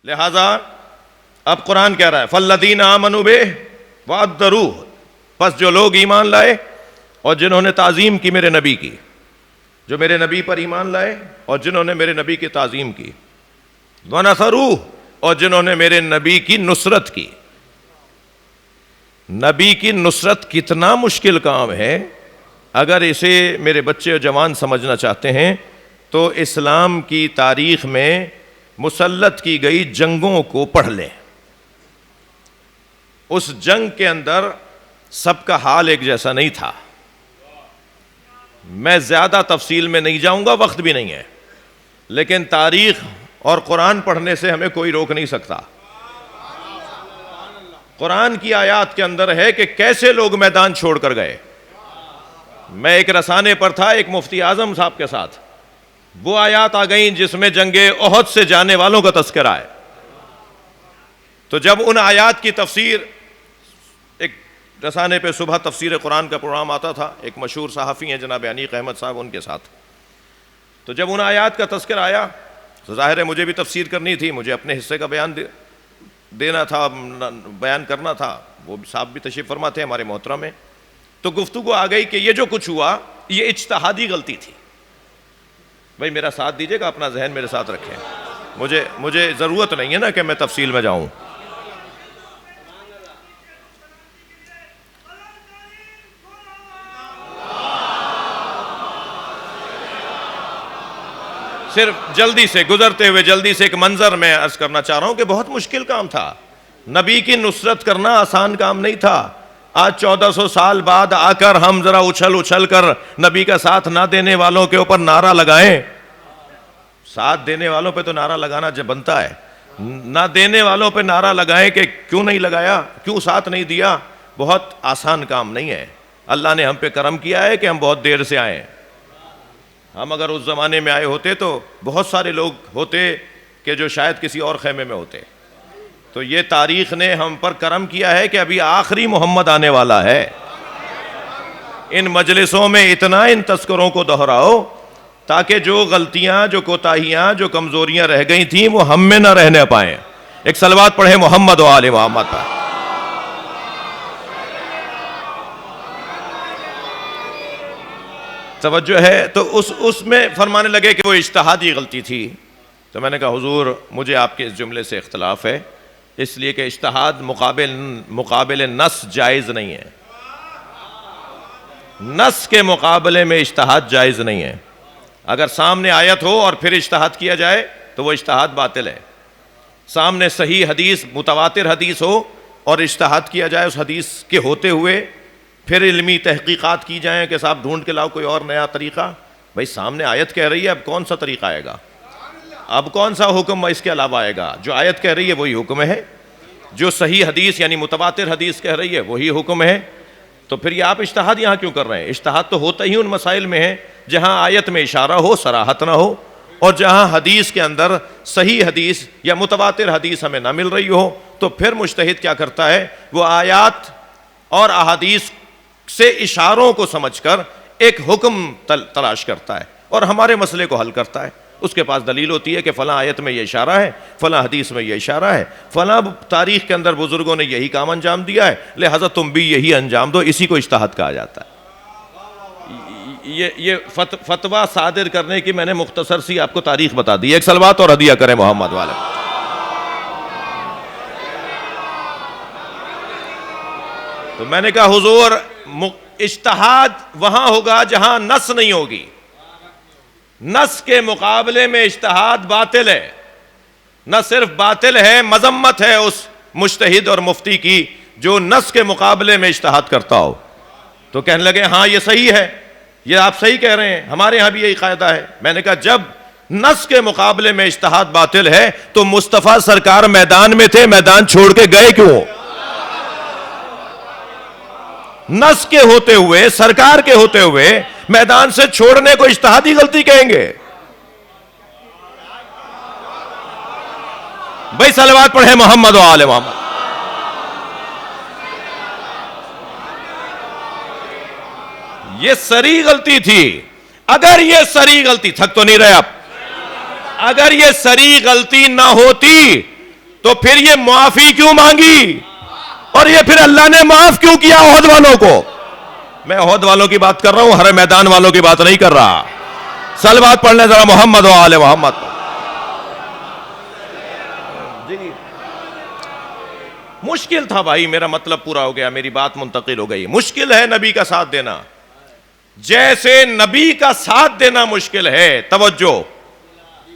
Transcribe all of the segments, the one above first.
لہذا اب قرآن کہہ رہا ہے فالذین آمنوا بہ وعذروہ، پس جو لوگ ایمان لائے اور جنہوں نے تعظیم کی میرے نبی کی، جو میرے نبی پر ایمان لائے اور جنہوں نے میرے نبی کی تعظیم کی، ونصروہ، اور جنہوں نے میرے نبی کی نصرت کی۔ نبی کی نصرت کتنا مشکل کام ہے، اگر اسے میرے بچے اور جوان سمجھنا چاہتے ہیں تو اسلام کی تاریخ میں مسلط کی گئی جنگوں کو پڑھ لیں۔ اس جنگ کے اندر سب کا حال ایک جیسا نہیں تھا۔ میں زیادہ تفصیل میں نہیں جاؤں گا، وقت بھی نہیں ہے، لیکن تاریخ اور قرآن پڑھنے سے ہمیں کوئی روک نہیں سکتا۔ قرآن کی آیات کے اندر ہے کہ کیسے لوگ میدان چھوڑ کر گئے۔ میں ایک رسانے پر تھا ایک مفتی اعظم صاحب کے ساتھ، وہ آیات آ گئیں جس میں جنگ احد سے جانے والوں کا تذکرہ ہے۔ تو جب ان آیات کی تفسیر، ایک رسانے پہ صبح تفسیر قرآن کا پروگرام آتا تھا، ایک مشہور صحافی ہیں جناب انیق احمد صاحب، ان کے ساتھ، تو جب ان آیات کا تذکرہ آیا تو ظاہر ہے مجھے بھی تفسیر کرنی تھی، مجھے اپنے حصے کا بیان دینا تھا، بیان کرنا تھا۔ وہ صاحب بھی تشریف فرما تھے ہمارے محترم میں، تو گفتگو آ گئی کہ یہ جو کچھ ہوا یہ اجتہادی غلطی تھی۔ بھائی میرا ساتھ دیجئے گا، اپنا ذہن میرے ساتھ رکھیں، مجھے ضرورت نہیں ہے نا کہ میں تفصیل میں جاؤں۔ صرف جلدی سے گزرتے ہوئے جلدی سے ایک منظر میں عرض کرنا چاہ رہا ہوں کہ بہت مشکل کام تھا۔ نبی کی نصرت کرنا آسان کام نہیں تھا۔ آج 1400 سال بعد آ کر ہم ذرا اچھل کر نبی کا ساتھ نہ دینے والوں کے اوپر نعرہ لگائیں۔ ساتھ دینے والوں پہ تو نعرہ لگانا جب بنتا ہے، نہ دینے والوں پہ نعرہ لگائیں کہ کیوں نہیں لگایا، کیوں ساتھ نہیں دیا۔ بہت آسان کام نہیں ہے۔ اللہ نے ہم پہ کرم کیا ہے کہ ہم بہت دیر سے آئے۔ ہم اگر اس زمانے میں آئے ہوتے تو بہت سارے لوگ ہوتے کہ جو شاید کسی اور خیمے میں ہوتے۔ تو یہ تاریخ نے ہم پر کرم کیا ہے کہ ابھی آخری محمد آنے والا ہے۔ ان مجلسوں میں اتنا ان تذکروں کو دہراؤ تاکہ جو غلطیاں، جو کوتاہیاں، جو کمزوریاں رہ گئی تھیں وہ ہم میں نہ رہنے پائیں۔ ایک صلوات پڑھے محمد و آل محمد پر۔ توجہ ہے؟ تو اس میں فرمانے لگے کہ وہ اجتہادی غلطی تھی۔ تو میں نے کہا حضور مجھے آپ کے اس جملے سے اختلاف ہے، اس لیے کہ اجتہاد مقابل نص جائز نہیں ہے۔ نص کے مقابلے میں اجتہاد جائز نہیں ہے۔ اگر سامنے آیت ہو اور پھر اجتہاد کیا جائے تو وہ اجتہاد باطل ہے۔ سامنے صحیح حدیث، متواتر حدیث ہو اور اجتہاد کیا جائے اس حدیث کے ہوتے ہوئے، پھر علمی تحقیقات کی جائیں کہ صاحب ڈھونڈ کے لاؤ کوئی اور نیا طریقہ۔ بھائی سامنے آیت کہہ رہی ہے، اب کون سا طریقہ آئے گا؟ اب کون سا حکم اس کے علاوہ آئے گا؟ جو آیت کہہ رہی ہے وہی حکم ہے، جو صحیح حدیث یعنی متواتر حدیث کہہ رہی ہے وہی حکم ہے۔ تو پھر یہ آپ اجتہاد یہاں کیوں کر رہے ہیں؟ اجتہاد تو ہوتا ہی ان مسائل میں ہے جہاں آیت میں اشارہ ہو، صراحت نہ ہو، اور جہاں حدیث کے اندر صحیح حدیث یا متواتر حدیث ہمیں نہ مل رہی ہو۔ تو پھر مجتہد کیا کرتا ہے؟ وہ آیات اور احادیث سے اشاروں کو سمجھ کر ایک حکم تلاش کرتا ہے اور ہمارے مسئلے کو حل کرتا ہے۔ اس کے پاس دلیل ہوتی ہے کہ فلاں آیت میں یہ اشارہ ہے، فلاں حدیث میں یہ اشارہ ہے، فلاں تاریخ کے اندر بزرگوں نے یہی کام انجام دیا ہے، لہذا تم بھی یہی انجام دو۔ اسی کو اجتہاد کہا جاتا ہے۔ یہ فتویٰ صادر کرنے کی میں نے مختصر سی آپ کو تاریخ بتا دی۔ ایک صلوات اور ہدیہ کریں محمد والے۔ تو میں نے کہا حضور اجتہاد وہاں ہوگا جہاں نص نہیں ہوگی۔ نص کے مقابلے میں اجتہاد باطل ہے۔ نہ صرف باطل ہے، مذمت ہے اس مجتہد اور مفتی کی جو نص کے مقابلے میں اجتہاد کرتا ہو۔ تو کہنے لگے ہاں یہ صحیح ہے، یہ آپ صحیح کہہ رہے ہیں، ہمارے ہاں بھی یہی قاعدہ ہے۔ میں نے کہا جب نص کے مقابلے میں اجتہاد باطل ہے تو مصطفیٰ سرکار میدان میں تھے، میدان چھوڑ کے گئے کیوں؟ نص کے ہوتے ہوئے، سرکار کے ہوتے ہوئے میدان سے چھوڑنے کو اجتہادی غلطی کہیں گے؟ بھائی صلوات پڑھے محمد و آل محمد۔ یہ سری غلطی تھی۔ اگر یہ سری غلطی، تھک تو نہیں رہے آپ، اگر یہ سری غلطی نہ ہوتی تو پھر یہ معافی کیوں مانگی اور یہ پھر اللہ نے معاف کیوں کیا احد والوں کو؟ میں احد والوں کی بات کر رہا ہوں، ہر میدان والوں کی بات نہیں کر رہا. صلوات پڑھنے ذرا محمد و آل محمد. جی مشکل تھا بھائی، میرا مطلب پورا ہو گیا، میری بات منتقل ہو گئی. مشکل ہے نبی کا ساتھ دینا، جیسے نبی کا ساتھ دینا مشکل ہے. توجہ،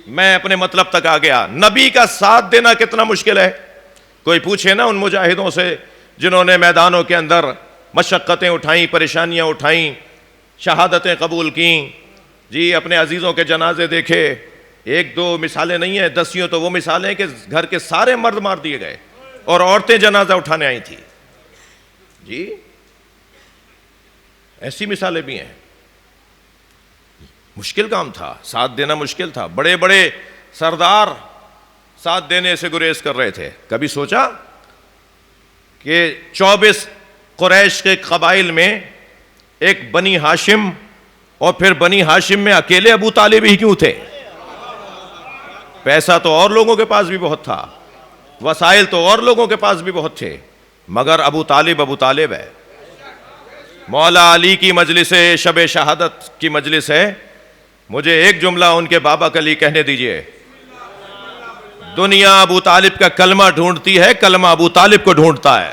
میں اپنے مطلب تک آ گیا. نبی کا ساتھ دینا کتنا مشکل ہے؟ کوئی پوچھے نا ان مجاہدوں سے جنہوں نے میدانوں کے اندر مشقتیں اٹھائیں، پریشانیاں اٹھائیں، شہادتیں قبول کیں، جی اپنے عزیزوں کے جنازے دیکھے. ایک دو مثالیں نہیں ہیں، دسیوں تو وہ مثالیں کہ گھر کے سارے مرد مار دیے گئے اور عورتیں جنازہ اٹھانے آئی تھی. جی ایسی مثالیں بھی ہیں. مشکل کام تھا، ساتھ دینا مشکل تھا. بڑے بڑے سردار ساتھ دینے سے گریز کر رہے تھے. کبھی سوچا کہ 24 قریش کے قبائل میں ایک بنی ہاشم، اور پھر بنی ہاشم میں اکیلے ابو طالب ہی کیوں تھے؟ پیسہ تو اور لوگوں کے پاس بھی بہت تھا، وسائل تو اور لوگوں کے پاس بھی بہت تھے، مگر ابو طالب ہے. مولا علی کی مجلس ہے، شب شہادت کی مجلس ہے. مجھے ایک جملہ ان کے بابا کے لیے کہنے دیجئے. دنیا ابو طالب کا کلمہ ڈھونڈتی ہے، کلمہ ابو طالب کو ڈھونڈتا ہے.